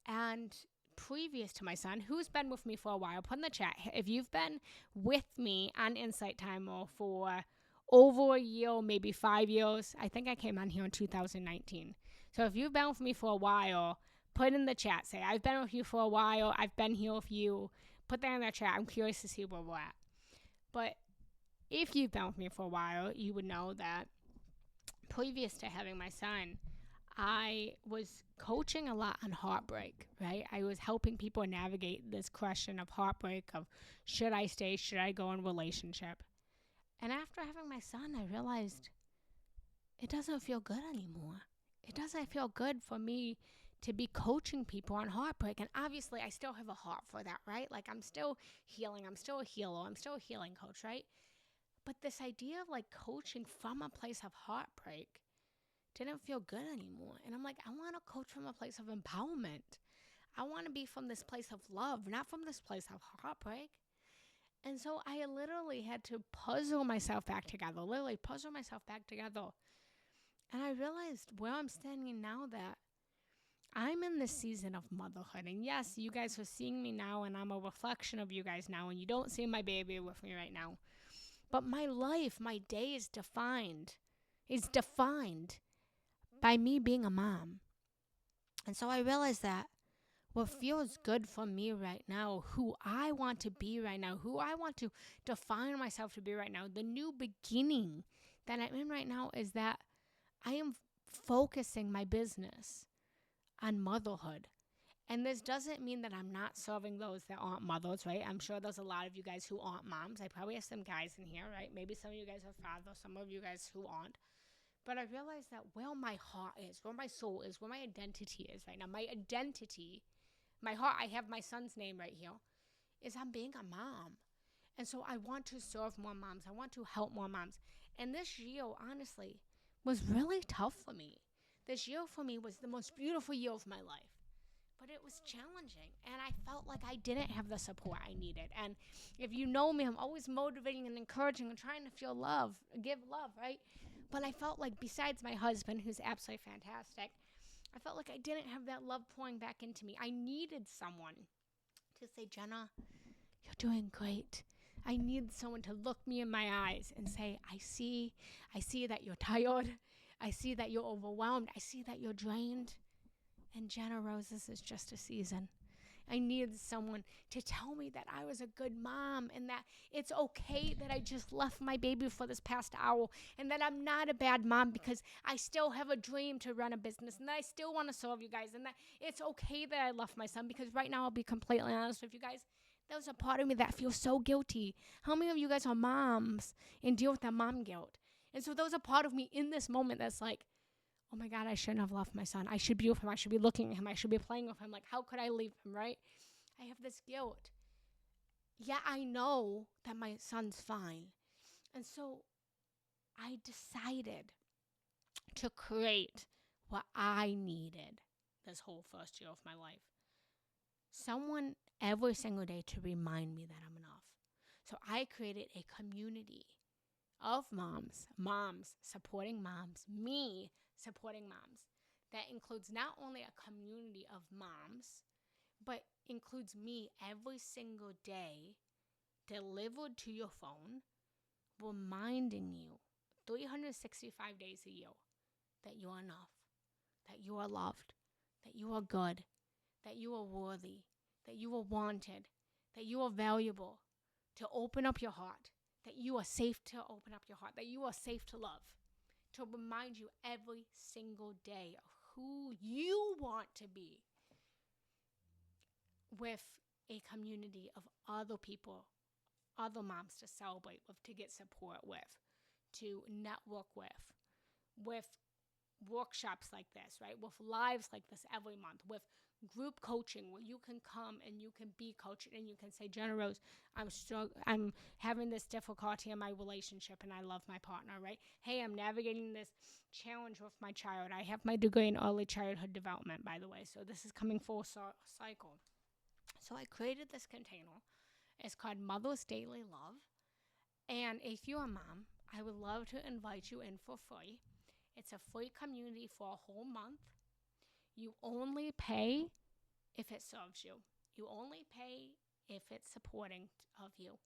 And previous to my son, who's been with me for a while, put in the chat, if you've been with me on Insight Timer for over a year, maybe 5 years, I think I came on here in 2019. So if you've been with me for a while, put in the chat, say, I've been with you for a while, I've been here with you, put that in the chat. I'm curious to see where we're at. But if you've been with me for a while, you would know that previous to having my son, I was coaching a lot on heartbreak, right? I was helping people navigate this question of heartbreak, of should I stay, should I go in relationship? And after having my son, I realized it doesn't feel good anymore. It doesn't feel good for me to be coaching people on heartbreak. And obviously, I still have a heart for that, right? Like, I'm still healing. I'm still a healer. I'm still a healing coach, right? But this idea of like coaching from a place of heartbreak didn't feel good anymore. And I'm like, I want to coach from a place of empowerment. I want to be from this place of love, not from this place of heartbreak. And so I literally had to puzzle myself back together, And I realized where I'm standing now that I'm in this season of motherhood. And yes, you guys are seeing me now, and I'm a reflection of you guys now, and you don't see my baby with me right now. But my life, my day is defined by me being a mom. And so I realized that what feels good for me right now, who I want to be right now, who I want to define myself to be right now, the new beginning that I'm in right now is that I am focusing my business on motherhood. And this doesn't mean that I'm not serving those that aren't mothers, right? I'm sure there's a lot of you guys who aren't moms. I probably have some guys in here, right? Maybe some of you guys are fathers, some of you guys who aren't. But I realized that where my heart is, where my soul is, where my identity is right now, my identity, my heart, I have my son's name right here, is I'm being a mom. And so I want to serve more moms. I want to help more moms. And this year, honestly, was really tough for me. This year for me was the most beautiful year of my life. But it was challenging, and I felt like I didn't have the support I needed. And if you know me, I'm always motivating and encouraging and trying to feel love, give love, right? But I felt like besides my husband, who's absolutely fantastic, I felt like I didn't have that love pouring back into me. I needed someone to say, Jenna, you're doing great. I need someone to look me in my eyes and say, I see that you're tired. I see that you're overwhelmed. I see that you're drained. And Jenna Rose, this is just a season. I needed someone to tell me that I was a good mom and that it's okay that I just left my baby for this past hour and that I'm not a bad mom because I still have a dream to run a business and that I still want to serve you guys and that it's okay that I left my son because right now I'll be completely honest with you guys. There's a part of me that feels so guilty. How many of you guys are moms and deal with that mom guilt? And so there's a part of me in this moment that's like, oh my God, I shouldn't have left my son. I should be with him. I should be looking at him. I should be playing with him. Like, how could I leave him, right? I have this guilt. Yeah, I know that my son's fine. And so I decided to create what I needed this whole first year of my life. Someone every single day to remind me that I'm enough. So I created a community of moms supporting moms, me supporting moms. That includes not only a community of moms, but includes me every single day delivered to your phone, reminding you 365 days a year that you are enough, that you are loved, that you are good, that you are worthy, that you are wanted, that you are valuable, to open up your heart, that you are safe to open up your heart, that you are safe to love, to remind you every single day of who you want to be, with a community of other people, other moms to celebrate with, to get support with, to network with workshops like this, right? With lives like this every month, with group coaching where you can come and you can be coached and you can say, Jenna Rose, I'm having this difficulty in my relationship and I love my partner, right? Hey, I'm navigating this challenge with my child. I have my degree in early childhood development, by the way, so this is coming full cycle. So I created this container. It's called Mother's Daily Love. And if you're a mom, I would love to invite you in for free. It's a free community for a whole month. You only pay if it serves you. You only pay if it's supporting of you.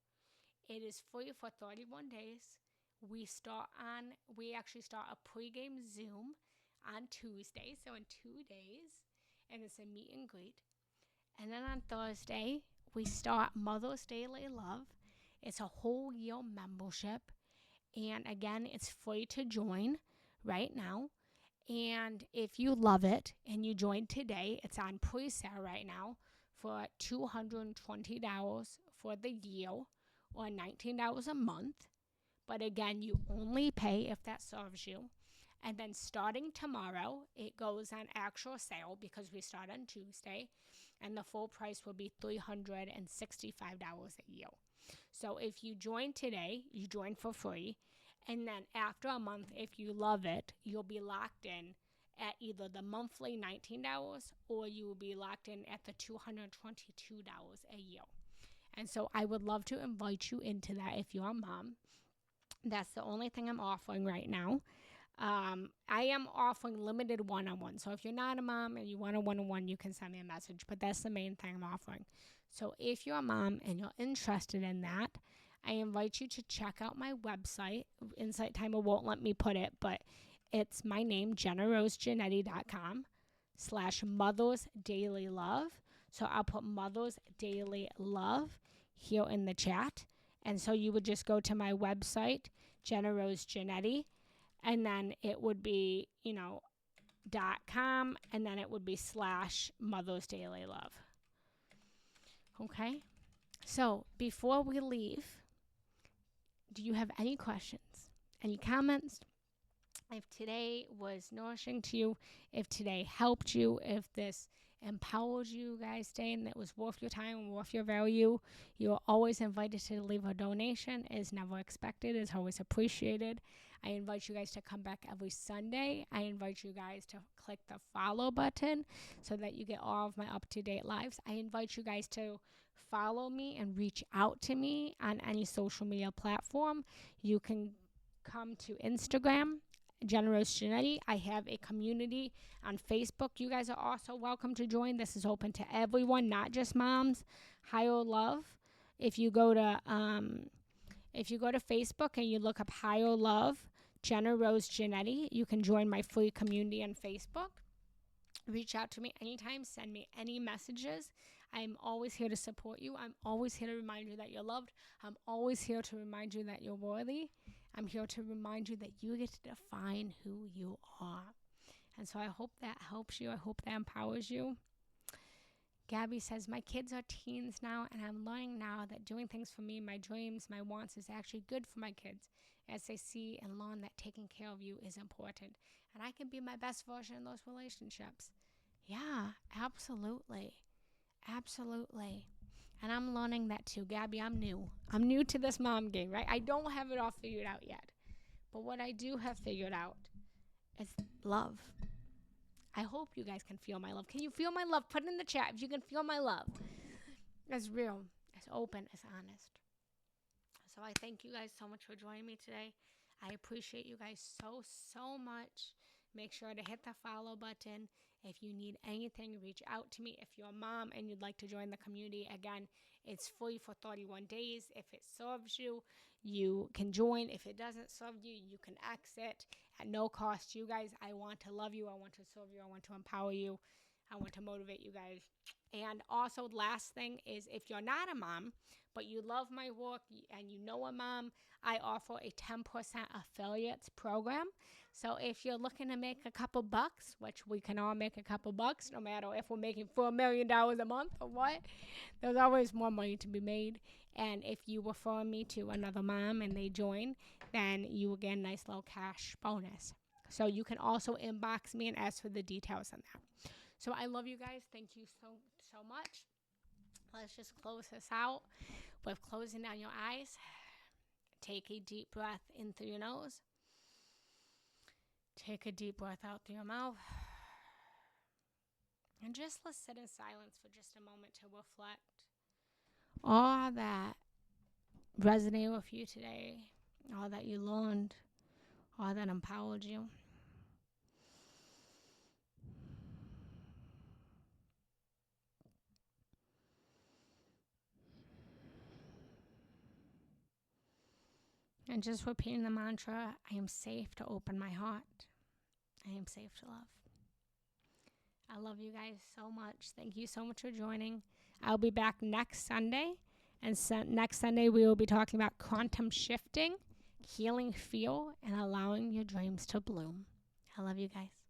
It is free for 31 days. We actually start a pregame Zoom on Tuesday, so in 2 days, and it's a meet and greet. And then on Thursday, we start Mother's Daily Love. It's a whole year membership. And again, it's free to join right now. And if you love it and you join today, it's on pre-sale right now for $220 for the year or $19 a month. But again, you only pay if that serves you. And then starting tomorrow, it goes on actual sale because we start on Tuesday. And the full price will be $365 a year. So if you join today, you join for free. And then after a month, if you love it, you'll be locked in at either the monthly $19 or you will be locked in at the $222 a year. And so I would love to invite you into that if you're a mom. That's the only thing I'm offering right now. I am offering limited one-on-one. So if you're not a mom and you want a one-on-one, you can send me a message. But that's the main thing I'm offering. So if you're a mom and you're interested in that, I invite you to check out my website. Insight Timer won't let me put it, but it's my name, jennarosegenetti.com/Mother's Daily Love. So I'll put Mother's Daily Love here in the chat. And so you would just go to my website, Jenna Rose Genetti, and then it would be, .com, and then it would be /Mother's Daily Love. Okay? So before we leave, do you have any questions? Any comments? If today was nourishing to you, if today helped you, if this empowered you guys today and it was worth your time and worth your value, you're always invited to leave a donation. It's never expected. It's always appreciated. I invite you guys to come back every Sunday. I invite you guys to click the follow button so that you get all of my up-to-date lives. I invite you guys to follow me and reach out to me on any social media platform. You can come to Instagram, Jenna Rose Genetti. I have a community on Facebook. You guys are also welcome to join. This is open to everyone, not just moms. Higher Love. If you go to Facebook and you look up Higher Love, Jenna Rose Genetti, you can join my free community on Facebook. Reach out to me anytime. Send me any messages. I'm always here to support you. I'm always here to remind you that you're loved. I'm always here to remind you that you're worthy. I'm here to remind you that you get to define who you are. And so I hope that helps you. I hope that empowers you. Gabby says, my kids are teens now, and I'm learning now that doing things for me, my dreams, my wants, is actually good for my kids, as they see and learn that taking care of you is important. And I can be my best version in those relationships. Yeah, absolutely. Absolutely. And I'm learning that too. Gabby, I'm new. I'm new to this mom game, right? I don't have it all figured out yet. But what I do have figured out is love. I hope you guys can feel my love. Can you feel my love? Put it in the chat if you can feel my love. It's real, it's open, it's honest. So I thank you guys so much for joining me today. I appreciate you guys so much. Make sure to hit the follow button. If you need anything, reach out to me. If you're a mom and you'd like to join the community, again, it's free for 31 days. If it serves you, you can join. If it doesn't serve you, you can exit at no cost. You guys, I want to love you. I want to serve you. I want to empower you. I want to motivate you guys. And also, last thing is, if you're not a mom, but you love my work and you know a mom, I offer a 10% affiliates program. So if you're looking to make a couple bucks, which we can all make a couple bucks, no matter if we're making $4 million a month or what, there's always more money to be made. And if you refer me to another mom and they join, then you will get a nice little cash bonus. So you can also inbox me and ask for the details on that. So I love you guys. Thank you so much. Let's just close this out with closing down your eyes. Take a deep breath in through your nose. Take a deep breath out through your mouth. And just let's sit in silence for just a moment to reflect. All that resonated with you today, all that you learned, all that empowered you. And just repeating the mantra, I am safe to open my heart. I am safe to love. I love you guys so much. Thank you so much for joining. I'll be back next Sunday. And next Sunday, we will be talking about quantum shifting, healing fear, and allowing your dreams to bloom. I love you guys.